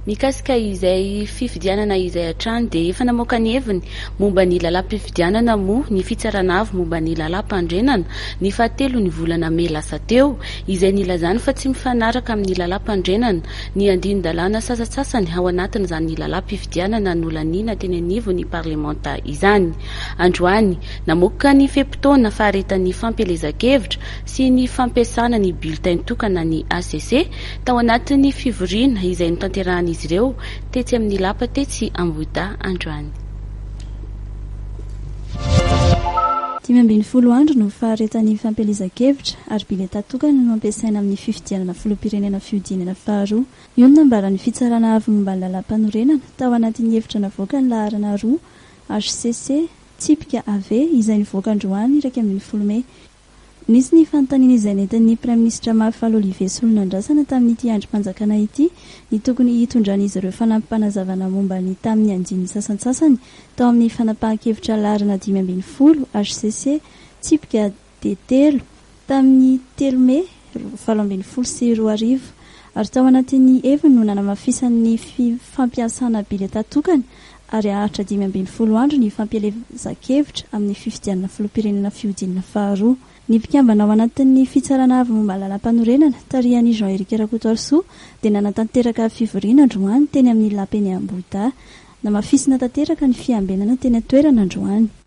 Mikasika izay fivoriana izay atrany dia efa namoaka ny heviny momba ny lalam-pifidianana moa ny fitsarana avy momba ny lalampanorenana ny fahatelo ny volana May lasa teo izay nilazany fa tsy mifanaraka amin'ny lalampanorenana ny andinin-dalana sasany ao anatin'izany lalam-pifidianana nolanina teny anivo ny parlementa izany. Androany namoaka ny fepotoana faharetan'ny fampielezan-kevitra sy ny fampiasana ny bileta tokana ny ACC tao anatin'ny fivoriana izay notanterahin'izy ireo tetsy amin'ny lapa tetsy Ambohidahy Androany. 10 andro no faharetan'ny fampielezan-kevitra ary bileta tokana no ampiasaina amin'ny fivoriana filopirenena fiodinana faharoa. Io no nambaran'ny fitsarana avy momba ny lalampanorenana tao anatin'ny hevitra navoaka ny laharana 2 HCC tsipika AV izay nivoaka Androany 20 May. Nisy ny fanontaniana izay nentin'ny Praiminisitra Mafalo Olivier Solonandrasana tamin'ity androm-panjakana ity ny tokony hitondran'izy ireo fanampim-panazavana momba ny tamin'ny andinin sasany tao amin'ny fanapahan-kevitra laharana 5 HCC tsipika D3 tamin'ny 3 May 2012 ary tao anatin'ny heviny no nanamafisan'ny fampiasana bileta tokana ary ahatra 10 andro ny fampielezan-kevitra amin'ny fivoriana filopirenena fiodinana faharoa. Ny mpikambana ao anatin'ny fitsarana avy momba lalampanorenana tarihan'i Jean-Éric Rakotoarsoa dia nanatanteraka fivoriana Androany teny amin'ny lapeny Ambohidahy. Namafisina tanteraka ny fiambenana teny atoerana Androany.